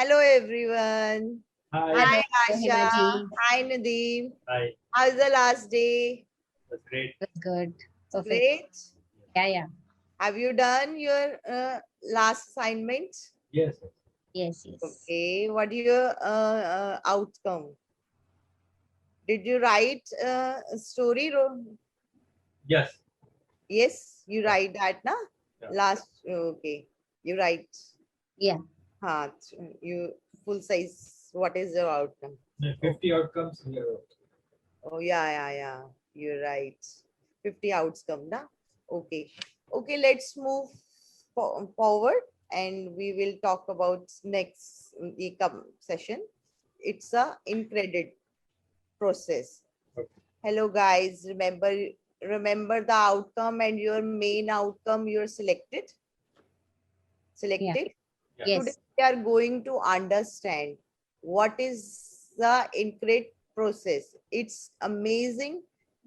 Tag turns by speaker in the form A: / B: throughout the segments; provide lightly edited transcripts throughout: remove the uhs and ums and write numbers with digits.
A: Hello everyone.
B: Hi.
A: Hi
C: Hello,
A: Asha.
C: Himaji.
A: Hi Nadeem.
B: Hi.
A: How's the last day?
B: That's great.
C: Good. Perfect.
A: Great.
C: Yeah.
A: Have you done your last assignment?
B: Yes.
C: Yes.
A: Okay. What your outcome? Did you write a story?
B: Yes.
A: Yes, you write that, na?
B: Yeah.
A: Last. Okay. You write.
C: Yeah.
A: You full size. What is your outcome?
B: 50 outcomes here.
A: Oh, yeah. You're right. 50 outcome, na? Okay. Okay, let's move forward and we will talk about next session. It's a in-credit process.
B: Okay.
A: Hello, guys. Remember the outcome and your main outcome you're selected? Selected?
B: Yeah.
A: Today
C: Yes.
A: we are going to understand what is the in-credit process. It's amazing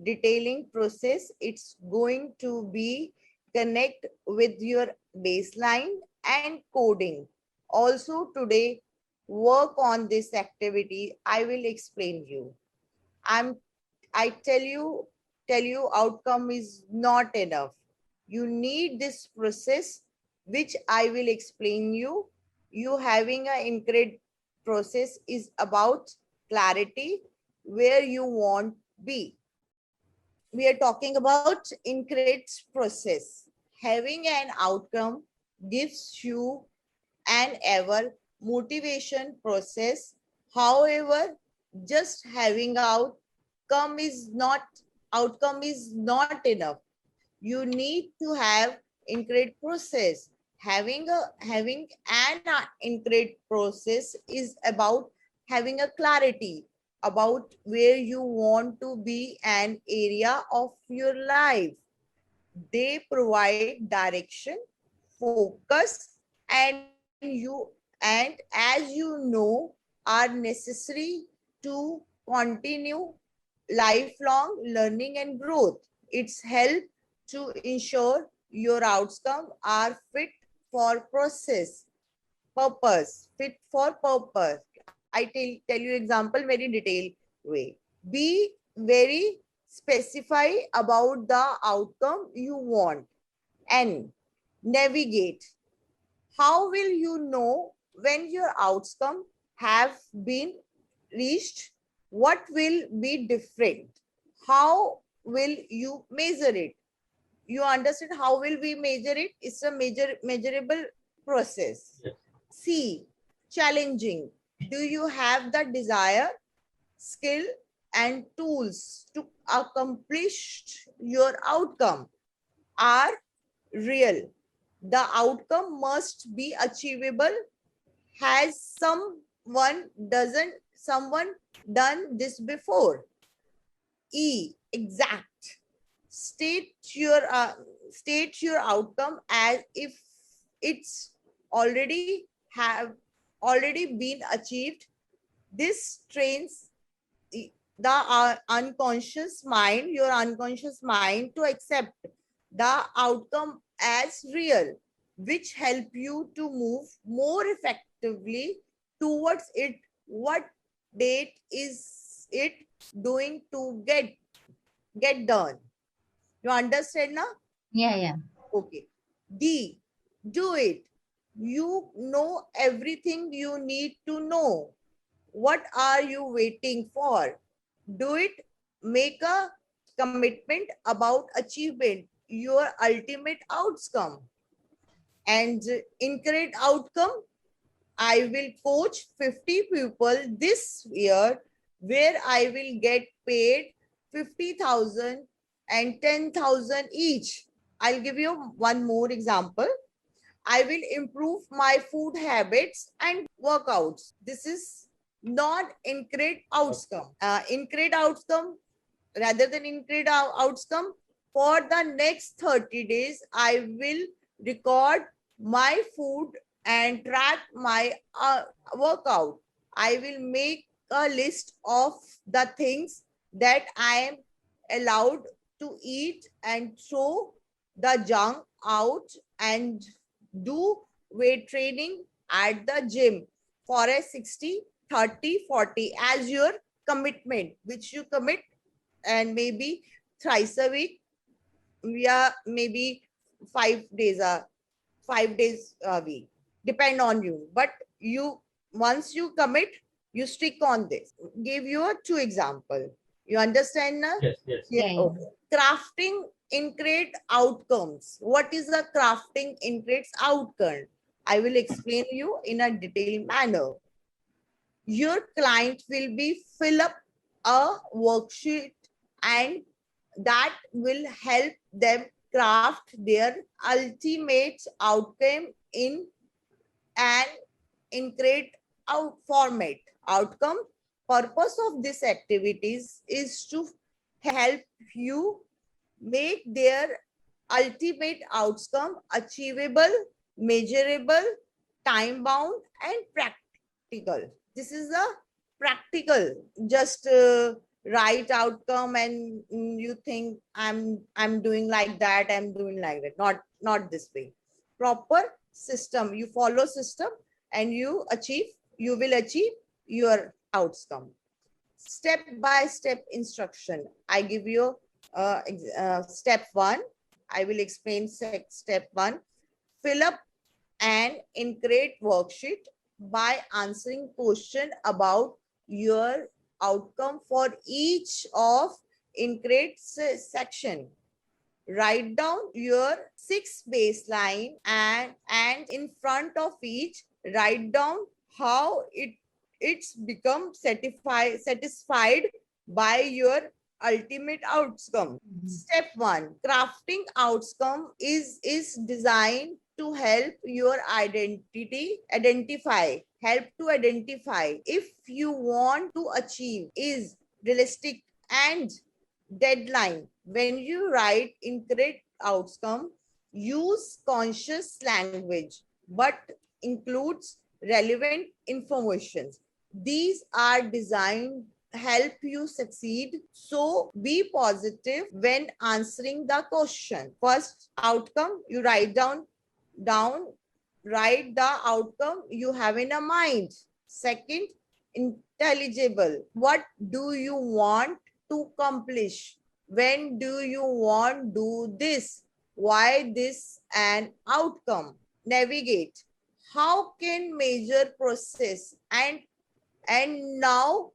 A: detailing process. It's going to be connect with your baseline and coding. Also today, work on this activity. I will explain you. I tell you outcome is not enough. You need this process, which I will explain you. You having an incredible process is about clarity, where you want be. We are talking about incredible process. Having an outcome gives you an ever motivation process. However, just having outcome is not enough. You need to have incredible process. Having an incredible process is about having a clarity about where you want to be an area of your life. They provide direction, focus, and as you know, are necessary to continue lifelong learning and growth. It's help to ensure your outcome are fit for purpose. I tell you example very detailed way. Be very specify about the outcome you want and navigate. How will you know when your outcome have been reached? What will be different? How will you measure it? You understand how will we measure it? It's a measurable process.
B: Yes.
A: C, challenging. Do you have the desire, skill, and tools to accomplish your outcome? Are real. The outcome must be achievable. Has someone done this before? E, exact. State your outcome as if it's have already been achieved. This trains your unconscious mind to accept the outcome as real, which help you to move more effectively towards it. What date is it doing to get done? You understand now?
C: Yeah.
A: Okay. D, do it. You know everything you need to know. What are you waiting for? Do it. Make a commitment about achievement, your ultimate outcome. And incredible outcome, I will coach 50 people this year where I will get paid 50,000 and 10,000 each. I'll give you one more example. I will improve my food habits and workouts. This is not incredible outcome. Incredible outcome rather than incredible outcome. For the next 30 days, I will record my food and track my workout. I will make a list of the things that I am allowed to eat and throw the junk out and do weight training at the gym. for a 60, 30, 40 as your commitment, which you commit, and maybe thrice a week, maybe 5 days 5 days a week, depend on you. But you, once you commit, you stick on this. Give you a 2 example. You understand now?
B: Yes, yes.
C: Yeah, yeah.
A: Okay. Crafting increase outcomes. What is the crafting increase outcome? I will explain you in a detailed manner. Your client will be fill up a worksheet, and that will help them craft their ultimate outcome in an increased out format. Outcome purpose of this activities is to help you make their ultimate outcome achievable, measurable, time bound, and practical. This is a practical, just right outcome, and you think I'm doing like that, I'm doing like that. Not this way. Proper system. You follow system, and you will achieve your outcome. Step by step instruction. I give you step 1. I will explain step 1. Fill up an increased worksheet by answering question about your outcome for each of increased section. Write down your 6 baseline, and in front of each, write down how it's become satisfied by your ultimate outcome. Step 1, crafting outcome is designed to help your identify if you want to achieve is realistic and deadline. When you write incorrect outcome, use conscious language but includes relevant information. These are designed help you succeed. So be positive when answering the question. First outcome, you write down, write the outcome you have in a mind. Second, intelligible. What do you want to accomplish? When do you want do this? Why this an outcome? Navigate. How can measure process? And now,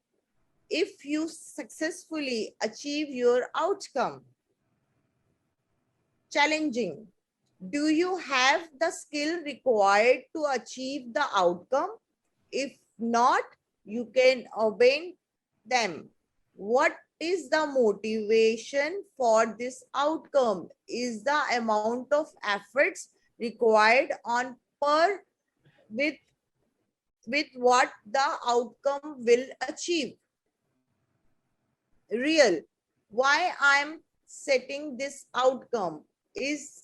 A: if you successfully achieve your outcome. Challenging. Do you have the skill required to achieve the outcome? If not, you can obtain them. What is the motivation for this outcome? Is the amount of efforts required on per with what the outcome will achieve? Real. Why I'm setting this outcome? Is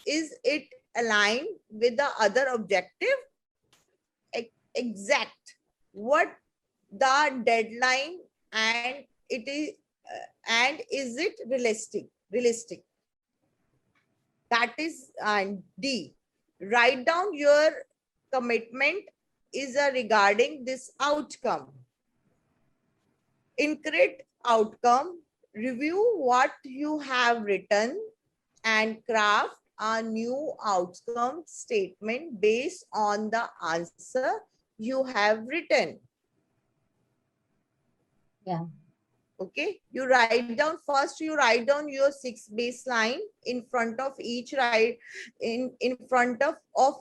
A: it aligned with the other objective? Exact. What the deadline, and is it realistic? That is D. Write down your commitment is regarding this outcome. Incorrect outcome. Review what you have written and craft a new outcome statement based on the answer you have written.
C: Yeah.
A: Okay, you write down first, you write down your 6 baseline in front of each, in front of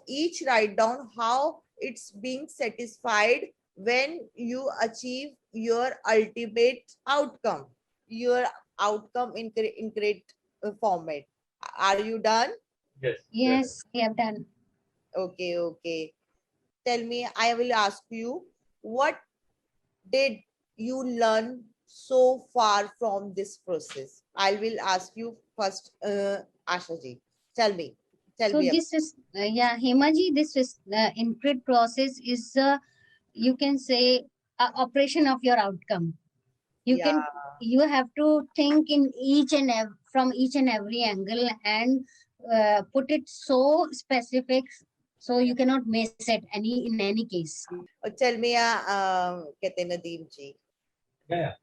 A: each, write down how it's being satisfied when you achieve your ultimate outcome, your outcome in correct format. Are you done?
B: Yes.
C: Yes, we have done.
A: Okay. Tell me, I will ask you, what did you learn so far from this process? I will ask you first, Asha ji. Tell me.
C: So this is, yeah, Hemaji, this is the increase process is, you can say, operation of your outcome. You have to think in from each and every angle, and put it so specific, So you cannot miss it in any case.
A: Tell me, कहते हैं Nadeem ji,
B: Yeah.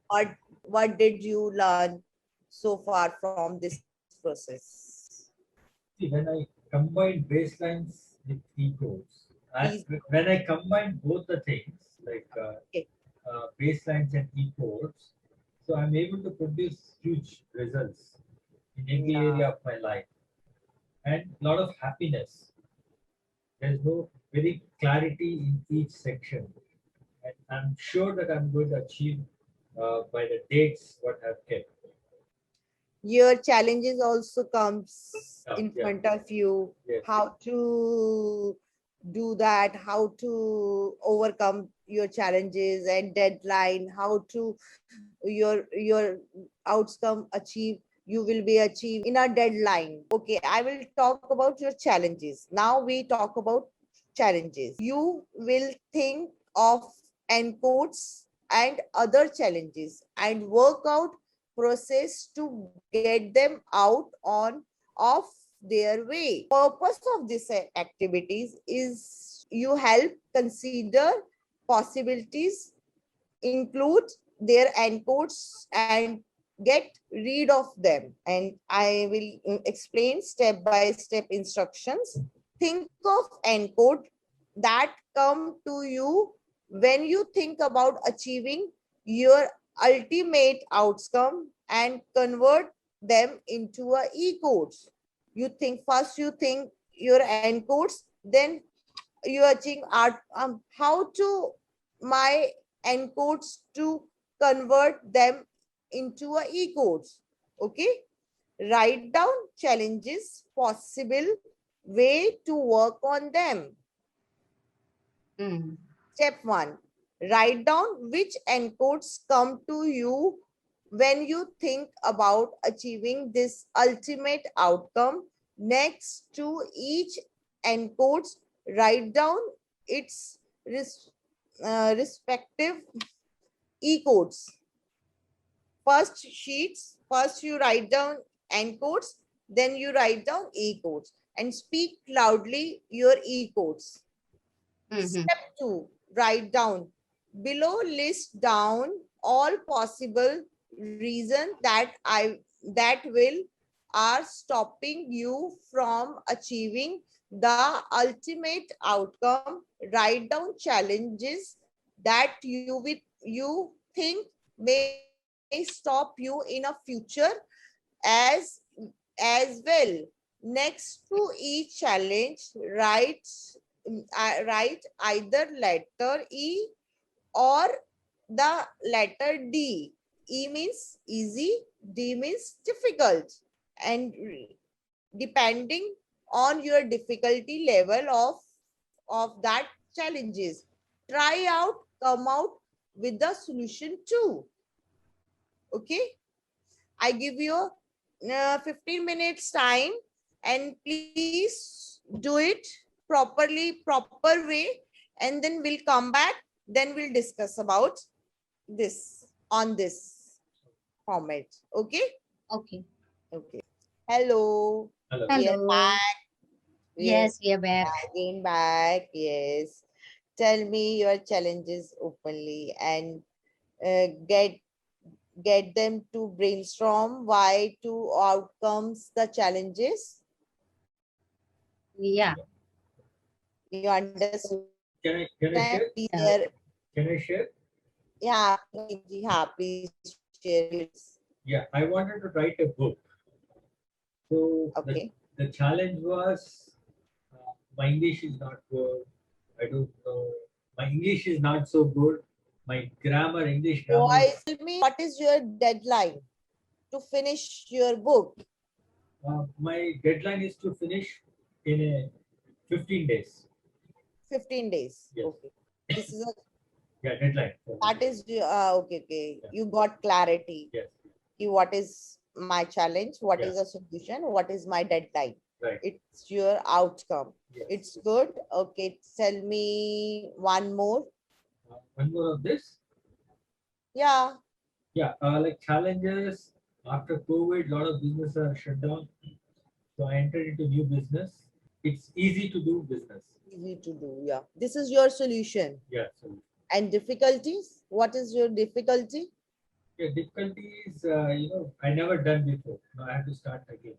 A: what did you learn so far from this process?
B: See, when I combine baselines with egos,
A: Please.
B: when I combine both the things like
A: Okay.
B: baselines and egos, so I'm able to produce huge results in every
A: Yeah.
B: area of my life and a lot of happiness. There's no very clarity in each section, and I'm sure that I'm going to achieve by the dates what I've kept.
A: Your challenges also comes
B: Yeah,
A: in
B: yeah.
A: front of you,
B: Yes.
A: how to do that, how to overcome your challenges and deadline, how to your outcome achieve, you will be achieved in a deadline. Okay, I will talk about your challenges. Now we talk about challenges. You will think of encodes and other challenges and work out process to get them out on of their way. Purpose of this activities is you help consider possibilities, include their encodes and get rid of them. And I will explain step by step instructions. Think of encode that come to you when you think about achieving your ultimate outcome and convert them into a e-codes. You think first, you think your encodes, then you are thinking how to my encodes to convert them into a e-codes. Okay, write down challenges, possible way to work on them.
C: Mm.
A: Step 1, write down which encodes come to you when you think about achieving this ultimate outcome. Next to each encodes, write down its respective e-codes. First you write down encodes, then you write down e-codes and speak loudly your e-codes. Step 2, write down. Below list down all possible reasons that will are stopping you from achieving the ultimate outcome. Write down challenges that you think may stop you in a future as as well. Next to each challenge, write either letter E or the letter D. E means easy, D means difficult. And depending on your difficulty level of that challenges, try out, come out with the solution too. Okay, I give you 15 minutes time and please do it properly, proper way, and then we'll come back. Then we'll discuss about this on this format. Okay.
C: Okay.
A: Okay. Hello.
B: Hello.
A: We are
C: Hello.
A: back.
C: Yes, we are back.
A: Again back. Yes. Tell me your challenges openly and get them to brainstorm why to outcomes the challenges.
C: Yeah.
A: You understand?
B: Can I share?
A: There,
B: Can I share?
A: yeah, please share it.
B: Yeah, I wanted to write a book. So
A: Okay.
B: the challenge was my English is not good. I don't know. My English is not so good. My grammar, English grammar.
A: Why? Tell me what is your deadline to finish your book?
B: My deadline is to finish in a 15 days.
A: 15 days.
B: Yes.
A: Okay. This is a
B: Yeah, deadline.
A: that is okay.
B: Yeah.
A: You got clarity.
B: Yes.
A: What is my challenge? What
B: Yeah.
A: is the solution? What is my deadline?
B: Right.
A: It's your outcome.
B: Yes.
A: It's good. Okay. Tell me one more.
B: One more of this.
A: Yeah.
B: Yeah, like challenges after COVID, a lot of businesses are shut down. So I entered into new business. it's easy to do business.
A: Easy to do. Yeah. This is your solution.
B: Yeah. So
A: And difficulties? What is your difficulty?
B: yeah, difficulties, I never done before. Now I have to start again.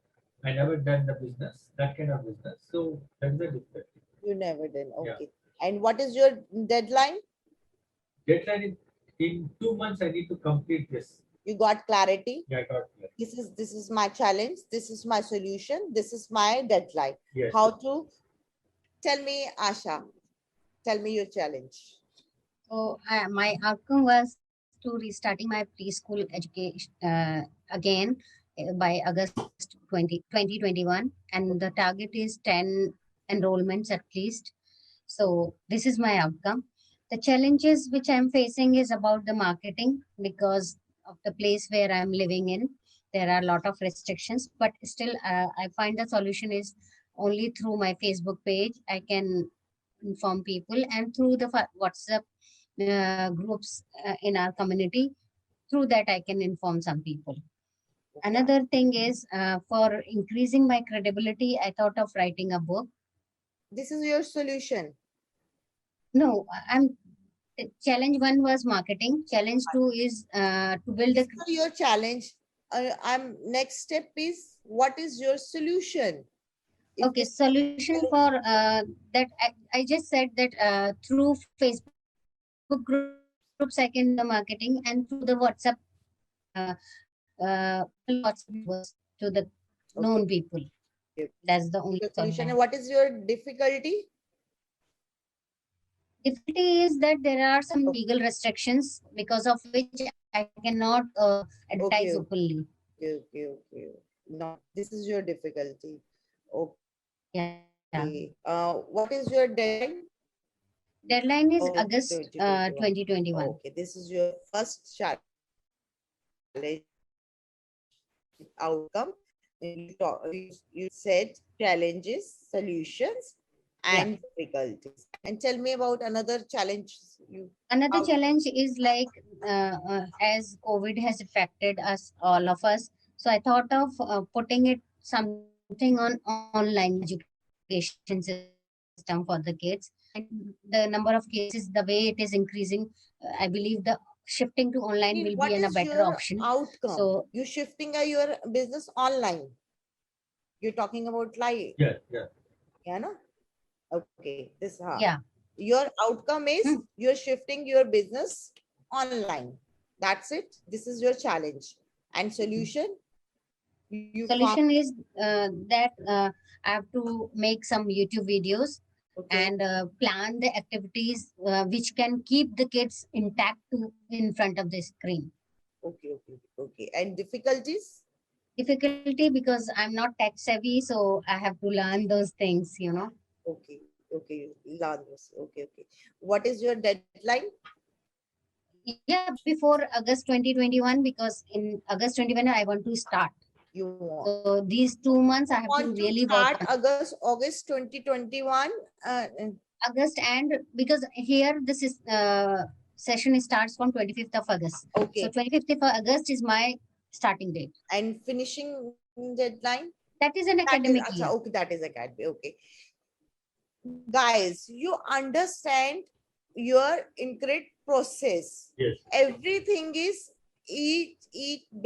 B: I never done the business, that kind of business. So that is a difficulty.
A: You never did.
B: Yeah.
A: Okay. And what is your deadline?
B: Deadline in 2 months I need to complete this.
A: You got clarity.
B: Yeah, I got clear.
A: This is my challenge. This is my solution. This is my deadline.
B: Yes.
A: How to tell me, Asha? Tell me your challenge.
C: So my outcome was to restarting my preschool education again by August 2021, and the target is 10 enrollments at least. So this is my outcome. The challenges which I'm facing is about the marketing because of the place where I'm living in. There are a lot of restrictions, but still I find the solution is only through my Facebook page. I can inform people, and through the WhatsApp groups in our community. Through that, I can inform some people. Another thing is for increasing my credibility, I thought of writing a book.
A: This is your solution.
C: No, I'm challenge one was marketing. Challenge two is to build a.
A: This is your challenge. I'm next step is what is your solution? If
C: Okay,
A: this-
C: solution for that I just said that through Facebook groups I can do the marketing, and through the WhatsApp WhatsApp to the known people.
A: Okay.
C: That's the only
A: your solution.
C: solution.
A: And what is your difficulty?
C: Difficulty is that there are some legal restrictions because of which I cannot advertise
A: Okay.
C: openly.
A: Okay. No, this is your difficulty. Okay.
C: Yeah.
A: What is your deadline?
C: Deadline is
A: Oh,
C: August 2021.
A: Okay, this is your first challenge outcome. You said challenges, solutions, and difficulties. And tell me about another challenge.
C: Another
A: Out-
C: challenge is like as COVID has affected us, all of us. So I thought of putting it something on online education system for the kids. And the number of cases, the way it is increasing, I believe the shifting to online will
A: What
C: be a
A: is
C: better
A: your
C: option.
A: outcome?
C: So
A: You shifting your business online. You're talking about live.
B: Yeah.
A: Yeah, no? Okay. This
C: yeah,
A: your outcome is
C: Hmm.
A: you're shifting your business online. That's it. This is your challenge. And solution? You found-
C: solution is that I have to make some YouTube videos
A: okay.
C: and plan the activities which can keep the kids intact in front of the screen.
A: Okay. And difficulties?
C: Difficulty because I'm not tech savvy, so I have to learn those things,
A: Okay. Landros. Okay. What is your deadline?
C: Yeah, before August 2021, because in August 2021, I want to start.
A: You want,
C: So these 2 months, I have to
A: want to
C: really
A: start
C: work on
A: August 2021.
C: August, and because here this is session starts from 25th of August.
A: Okay.
C: So 25th of August is my starting date.
A: And finishing deadline?
C: That is an
A: That is,
C: academic
A: acha,
C: year.
A: okay, that is academic. Okay. Guys, you understand your incredible process.
B: Yes.
A: Everything is each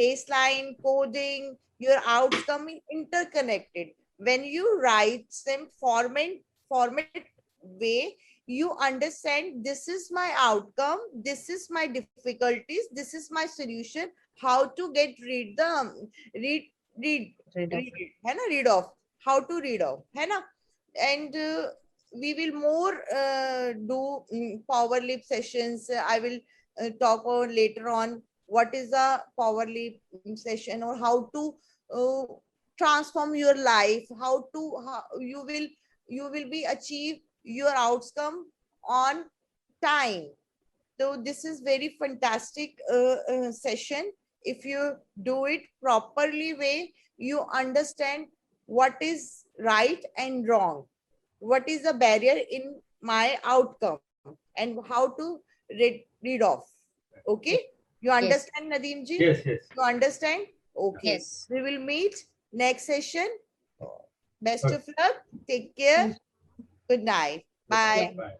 A: baseline coding, your outcome is interconnected. When you write some format way, you understand this is my outcome, this is my difficulties, this is my solution, how to get read it, read off, how to read off, and we will more do power leap sessions. I will talk on later on what is a power leap session, or how to transform your life, how you will be achieve your outcome on time. So this is very fantastic session. If you do it properly way, you understand what is right and wrong, what is the barrier in my outcome, and how to read off. Okay, you understand, Nadeem ji?
B: Yes.
A: You understand? Okay.
C: Yes.
A: We will meet next session. Best
B: Good.
A: of luck. Take care. Good night. Bye.
B: Bye.